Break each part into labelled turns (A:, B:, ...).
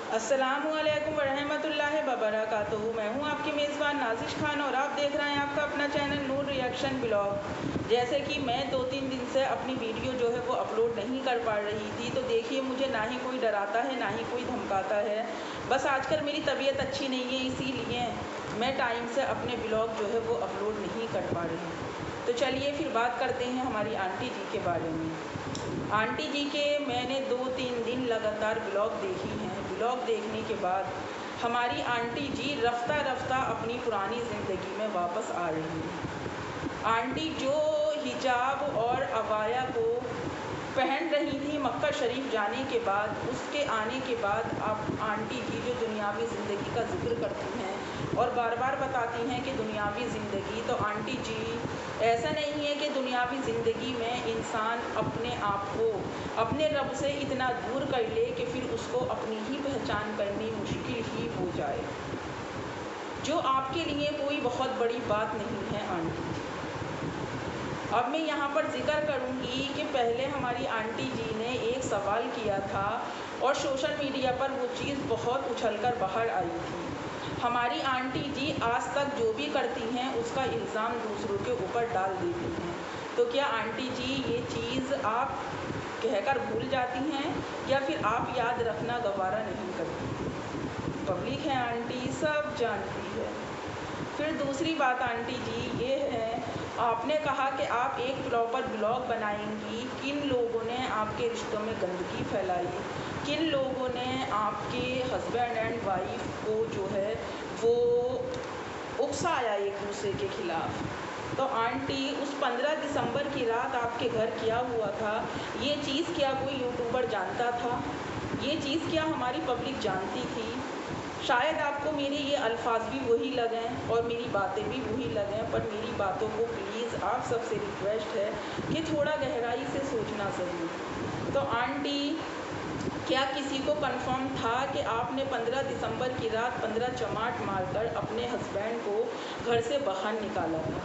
A: अस्सलामुअलैकुम वरहमतुल्लाहि वबरकातुहू। मैं हूं आपकी मेज़बान नाजिश खान और आप देख रहे हैं आपका अपना चैनल नूर रिएक्शन ब्लॉग। जैसे कि मैं 2-3 दिन से अपनी वीडियो जो है वो अपलोड नहीं कर पा रही थी, तो देखिए मुझे ना ही कोई डराता है ना ही कोई धमकाता है। बस आजकल मेरी तबीयत अच्छी नहीं है, इसीलिए मैं टाइम से अपने ब्लॉग जो है वो अपलोड नहीं कर पा रही। तो चलिए फिर बात करते हैं हमारी आंटी जी के बारे में। आंटी जी के मैंने 2-3 दिन लगातार ब्लॉग देखी हैं। ब्लॉग देखने के बाद हमारी आंटी जी रफ्ता रफ्ता अपनी पुरानी ज़िंदगी में वापस आ रही हैं। आंटी जो हिजाब और अबाया को पहन रही थी मक्का शरीफ जाने के बाद, उसके आने के बाद अब आंटी जी जो दुनियावी ज़िंदगी का जिक्र करती हैं और बार बार बताती हैं कि दुनियावी ज़िंदगी, तो आंटी जी ऐसा नहीं है कि दुनियावी ज़िंदगी में इंसान अपने आप को अपने रब से इतना दूर कर ले कि फिर उसको अपनी ही पहचान करनी मुश्किल ही हो जाए, जो आपके लिए कोई बहुत बड़ी बात नहीं है आंटी। अब मैं यहाँ पर जिक्र करूँगी कि पहले हमारी आंटी जी ने एक सवाल किया था और सोशल मीडिया पर वो चीज़ बहुत उछलकर बाहर आई थी। हमारी आंटी जी आज तक जो भी करती हैं उसका इल्ज़ाम दूसरों के ऊपर डाल देती हैं। तो क्या आंटी जी ये चीज़ आप कहकर भूल जाती हैं या फिर आप याद रखना गवारा नहीं करती? पब्लिक है आंटी, सब जानती है। फिर दूसरी बात आंटी जी ये है, आपने कहा कि आप एक प्रॉपर ब्लॉग बनाएंगी। किन लोगों ने आपके रिश्तों में गंदगी फैलाई, किन लोगों ने आपके हस्बैंड एंड वाइफ को जो है वो उकसाया एक दूसरे के खिलाफ? तो आंटी उस 15 दिसंबर की रात आपके घर क्या हुआ था, ये चीज़ क्या कोई यूट्यूबर जानता था? ये चीज़ क्या हमारी पब्लिक जानती थी? शायद आपको मेरे ये अल्फाज भी वही लगें और मेरी बातें भी वही लगें, पर मेरी बातों को प्लीज़ आप सबसे रिक्वेस्ट है कि थोड़ा गहराई से सोचना ज़रूर। तो आंटी, क्या किसी को कंफर्म था कि आपने 15 दिसंबर की रात 15 चमाट मारकर अपने हस्बैंड को घर से बाहर निकाला था?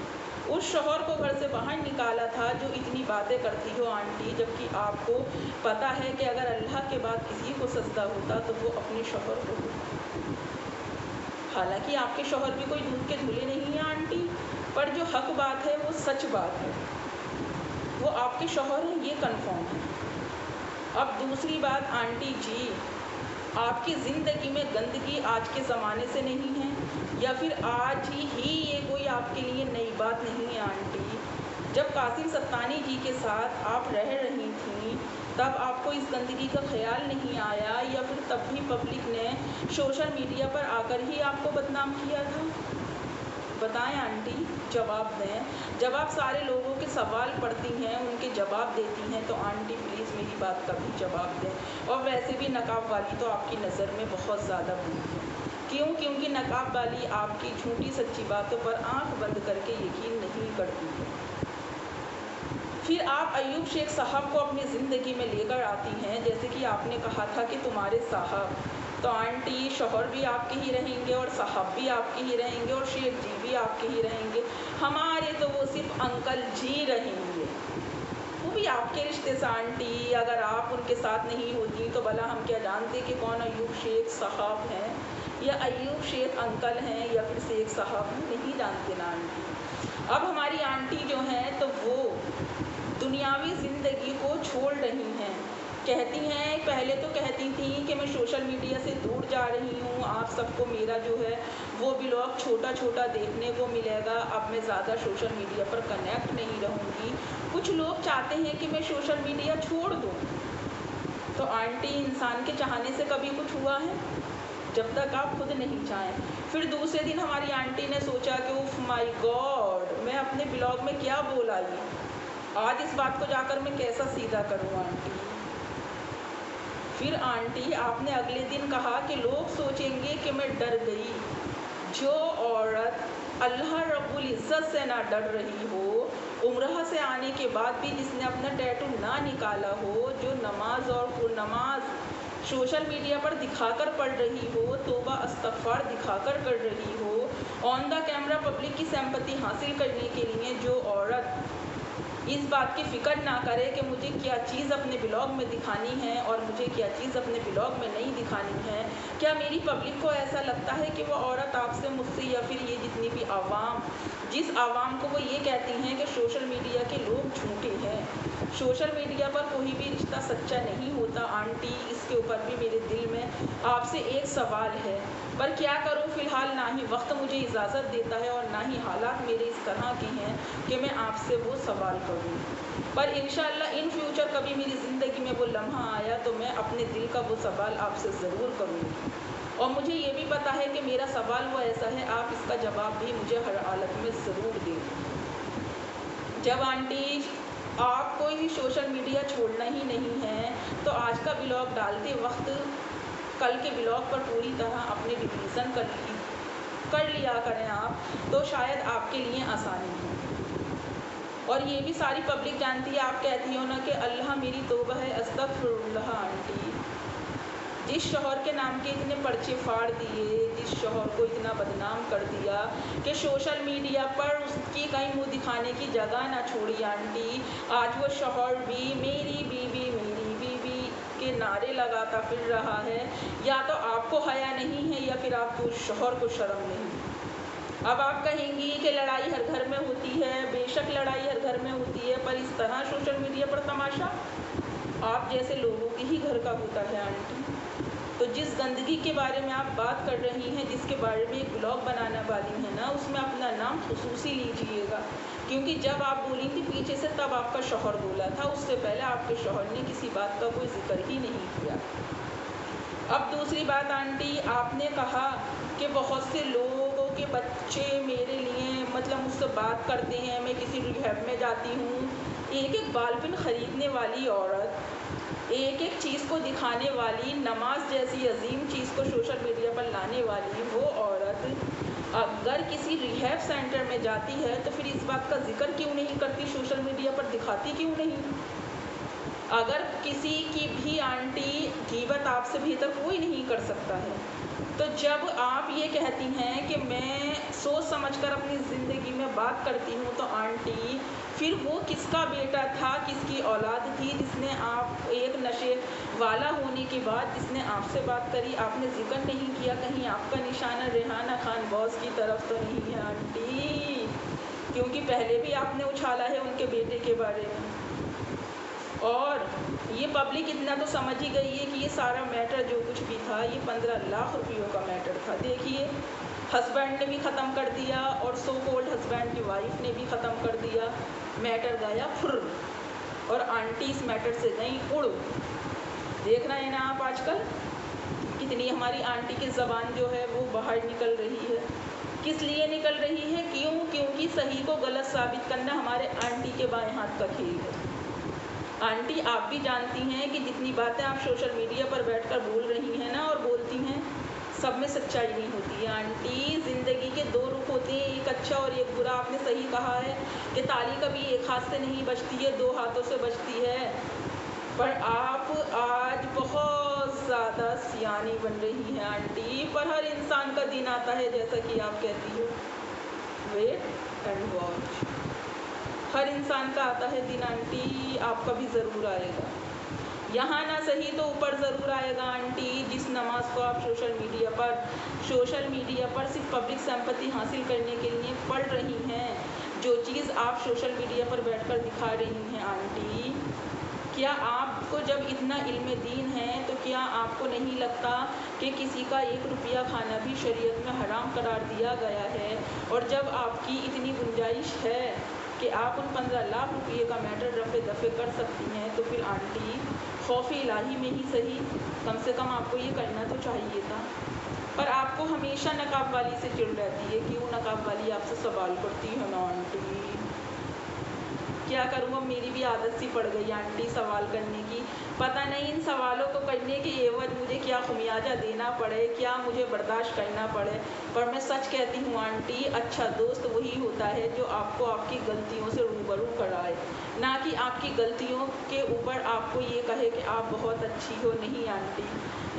A: उस शौहर को घर से बाहर निकाला था जो इतनी बातें करती हो आंटी, जबकि आपको पता है कि अगर अल्लाह के बाद किसी को सजदा होता तो वो अपने शौहर को होता। हालांकि आपके शौहर भी कोई दूध के धुले नहीं है आंटी, पर जो हक बात है वो सच बात है, वो आपके शौहर हैं, ये कंफर्म है। अब दूसरी बात आंटी जी, आपकी ज़िंदगी में गंदगी आज के ज़माने से नहीं है या फिर आज ही ये कोई आपके लिए नई बात नहीं है आंटी। जब कासिम सत्तानी जी के साथ आप रह रही थीं तब आपको इस गंदगी का ख्याल नहीं आया या फिर तब भी पब्लिक ने सोशल मीडिया पर आकर ही आपको बदनाम किया था? बताएं आंटी, जवाब दें। जब आप सारे लोगों के सवाल पढ़ती हैं, उनके जवाब देती हैं, तो आंटी प्लीज़ मेरी बात का भी जवाब दें। और वैसे भी नकाब वाली तो आपकी नज़र में बहुत ज़्यादा बुरी है। क्यों? क्योंकि नकाब वाली आपकी झूठी सच्ची बातों पर आंख बंद करके यकीन नहीं करती है। फिर आप अयूब शेख साहब को अपनी ज़िंदगी में लेकर आती हैं, जैसे कि आपने कहा था कि तुम्हारे साहब। तो आंटी, शौहर भी आपके ही रहेंगे और साहब भी आपके ही रहेंगे और शेख जी भी आपके ही रहेंगे। हमारे तो वो सिर्फ अंकल जी रहेंगे, वो भी आपके रिश्ते से आंटी। अगर आप उनके साथ नहीं होती तो भला हम क्या जानते कि कौन अयूब शेख साहब हैं या अयूब शेख अंकल हैं या फिर शेख साहब हैं? नहीं जानते ना आंटी। अब हमारी आंटी जो हैं तो वो दुनियावी ज़िंदगी को छोड़ रही हैं। कहती हैं, पहले तो कहती थी कि मैं सोशल मीडिया से दूर जा रही हूँ, आप सबको मेरा जो है वो ब्लॉग छोटा छोटा देखने को मिलेगा, अब मैं ज़्यादा सोशल मीडिया पर कनेक्ट नहीं रहूँगी। कुछ लोग चाहते हैं कि मैं सोशल मीडिया छोड़ दूँ। तो आंटी, इंसान के चाहने से कभी कुछ हुआ है? जब तक आप खुद नहीं चाहें। फिर दूसरे दिन हमारी आंटी ने सोचा कि उफ माय गॉड, मैं अपने ब्लॉग में क्या बोल आई, आज इस बात को जाकर मैं कैसा सीधा करूँ आंटी। फिर आंटी, आपने अगले दिन कहा कि लोग सोचेंगे कि मैं डर गई। जो औरत अल्लाह रब्बुल इज़्ज़त से ना डर रही हो, उम्रह से आने के बाद भी जिसने अपना टैटू ना निकाला हो, जो नमाज और पुरनमाज सोशल मीडिया पर दिखाकर पढ़ रही हो, तौबा इस्तग़फ़ार दिखाकर कर रही हो, ऑन द कैमरा पब्लिक की सिंपैथी हासिल करने के लिए जो औरत इस बात की फ़िक्र ना करे कि मुझे क्या चीज़ अपने ब्लॉग में दिखानी है और मुझे क्या चीज़ अपने ब्लॉग में नहीं दिखानी है, क्या मेरी पब्लिक को ऐसा लगता है कि वो औरत आपसे, मुझसे या फिर ये जितनी भी आवाम, जिस आवाम को वो ये कहती हैं कि सोशल मीडिया के लोग झूठे हैं, सोशल मीडिया पर कोई भी रिश्ता सच्चा नहीं होता। आंटी, इसके ऊपर भी मेरे दिल में आपसे एक सवाल है, पर क्या करूं, फ़िलहाल ना ही वक्त मुझे इजाज़त देता है और ना ही हालात मेरे इस तरह के हैं कि मैं आपसे वो सवाल करूं। पर इंशाअल्लाह इन फ्यूचर कभी मेरी ज़िंदगी में वो लम्हा आया तो मैं अपने दिल का वो सवाल आपसे ज़रूर करूँगी। और मुझे ये भी पता है कि मेरा सवाल वो ऐसा है, आप इसका जवाब भी मुझे हर हालत में ज़रूर दें। जब आंटी आपको ही सोशल मीडिया छोड़ना ही नहीं है तो आज का ब्लॉग डालते वक्त कल के ब्लॉग पर पूरी तरह अपने डिवीज़न कर लिया करें आप, तो शायद आपके लिए आसानी हो। और ये भी सारी पब्लिक जानती है, आप कहती हो ना कि अल्लाह मेरी तौबा है, अस्तगफिरुल्लाह। आंटी, जिस शौहर के नाम के इतने पर्चे फाड़ दिए, जिस शौहर को इतना बदनाम कर दिया कि सोशल मीडिया पर उसकी कहीं मुंह दिखाने की जगह ना छोड़ी आंटी, आज वो शौहर भी मेरी बीवी के नारे लगाता फिर रहा है। या तो आपको हया नहीं है या फिर आपको उस शौहर को शर्म नहीं। अब आप कहेंगी कि लड़ाई हर घर में होती है, बेशक लड़ाई हर घर में होती है, पर इस तरह सोशल मीडिया पर तमाशा आप जैसे लोगों के ही घर का होता है आंटी। तो जिस गंदगी के बारे में आप बात कर रही हैं, जिसके बारे में एक ब्लॉग बनाने वाली हैं ना, उसमें अपना नाम खुसूसी लीजिएगा, क्योंकि जब आप बोली थी पीछे से तब आपका शौहर बोला था, उससे पहले आपके शौहर ने किसी बात का कोई जिक्र ही नहीं किया। अब दूसरी बात आंटी, आपने कहा कि बहुत से लोगों के बच्चे मेरे लिए मतलब मुझसे बात करते हैं, मैं किसी रिहैब में जाती हूँ, एक एक बालपिन ख़रीदने वाली औरत, एक एक चीज़ को दिखाने वाली, नमाज जैसी अजीम चीज़ को सोशल मीडिया पर लाने वाली वो औरत अगर किसी रिहैब सेंटर में जाती है तो फिर इस बात का जिक्र क्यों नहीं करती, सोशल मीडिया पर दिखाती क्यों नहीं? अगर किसी की भी आंटी ग़ीबत आपसे बेहतर कोई नहीं कर सकता है, तो जब आप ये कहती हैं कि मैं सोच समझकर अपनी ज़िंदगी में बात करती हूँ, तो आंटी फिर वो किसका बेटा था, किसकी औलाद थी जिसने आप एक नशे वाला होने के बाद जिसने आपसे बात करी, आपने जिक्र नहीं किया। कहीं आपका निशाना रेहाना खान बॉस की तरफ तो नहीं है आंटी? क्योंकि पहले भी आपने उछाला है उनके बेटे के बारे में। और ये पब्लिक इतना तो समझ ही गई है कि ये सारा मैटर जो कुछ भी था ये 15 लाख रुपयों का मैटर था। देखिए, हस्बैंड ने भी ख़त्म कर दिया और सो कॉल्ड हस्बैंड की वाइफ ने भी ख़त्म कर दिया। मैटर गया फुर और आंटी इस मैटर से गई उड़। देख रहे हैं ना आप आजकल कितनी हमारी आंटी की ज़बान जो है वो बाहर निकल रही है। किस लिए निकल रही है? क्योंकि सही को गलत साबित करना हमारे आंटी के बाएं हाथ का खेल है। आंटी, आप भी जानती हैं कि जितनी बातें आप सोशल मीडिया पर बैठकर बोल रही हैं ना और बोलती हैं, सब में सच्चाई नहीं होती है आंटी। ज़िंदगी के दो रुख होते हैं, एक अच्छा और एक बुरा। आपने सही कहा है कि ताली कभी एक हाथ से नहीं बजती है, दो हाथों से बजती है। पर आप आज बहुत ज़्यादा सियानी बन रही हैं आंटी। पर हर इंसान का दिन आता है, जैसा कि आप कहती हो, वेट एंड वॉच। हर इंसान का आता है दिन आंटी, आपका भी ज़रूर आएगा। यहाँ ना सही तो ऊपर ज़रूर आएगा आंटी। जिस नमाज को आप सोशल मीडिया पर सिर्फ पब्लिक सिंपैथी हासिल करने के लिए पढ़ रही हैं, जो चीज़ आप सोशल मीडिया पर बैठकर दिखा रही हैं आंटी, क्या आपको जब इतना इल्म दीन है तो क्या आपको नहीं लगता कि किसी का 1 रुपया खाना भी शरीयत में हराम करार दिया गया है? और जब आपकी इतनी गुंजाइश है कि आप उन 15 लाख रुपये का मैटर रफ़े दफ़े कर सकती हैं, तो फिर आंटी खौफ इलाही में ही सही कम से कम आपको ये करना तो चाहिए था। पर आपको हमेशा नकाब वाली से चिढ़ रहती है। क्यों नकाब वाली आपसे सवाल करती है ना आंटी? क्या करूँ, अब मेरी भी आदत सी पड़ गई आंटी सवाल करने की। पता नहीं इन सवालों को करने के एवज मुझे क्या खुमियाजा देना पड़े, क्या मुझे बर्दाश्त करना पड़े। पर मैं सच कहती हूँ आंटी, अच्छा दोस्त वही होता है जो आपको आपकी गलतियों से रूबरू कराए, ना कि आपकी गलतियों के ऊपर आपको ये कहे कि आप बहुत अच्छी हो। नहीं आंटी,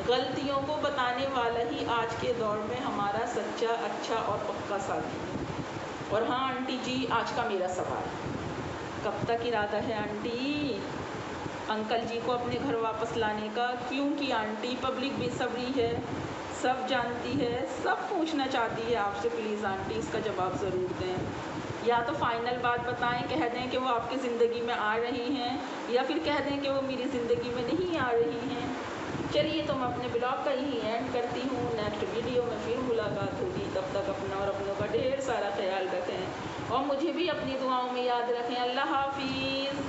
A: गलतियों को बताने वाला ही आज के दौर में हमारा सच्चा, अच्छा और पक्का साथी है। और हाँ आंटी जी, आज का मेरा सवाल, कब तक इरादा है आंटी अंकल जी को अपने घर वापस लाने का? क्योंकि आंटी पब्लिक बेसब्री है, सब जानती है, सब पूछना चाहती है आपसे। प्लीज़ आंटी इसका जवाब ज़रूर दें, या तो फाइनल बात बताएं, कह दें कि वो आपकी ज़िंदगी में आ रही हैं, या फिर कह दें कि वो मेरी ज़िंदगी में नहीं आ रही हैं। चलिए तो मैं अपने ब्लॉग का यही एंड करती हूँ। नेक्स्ट वीडियो में फिर मुलाकात होगी। तब तक अपना और अपनों का ढेर सारा ख्याल रखें और मुझे भी अपनी दुआओं में याद रखें। अल्लाह हाफिज़।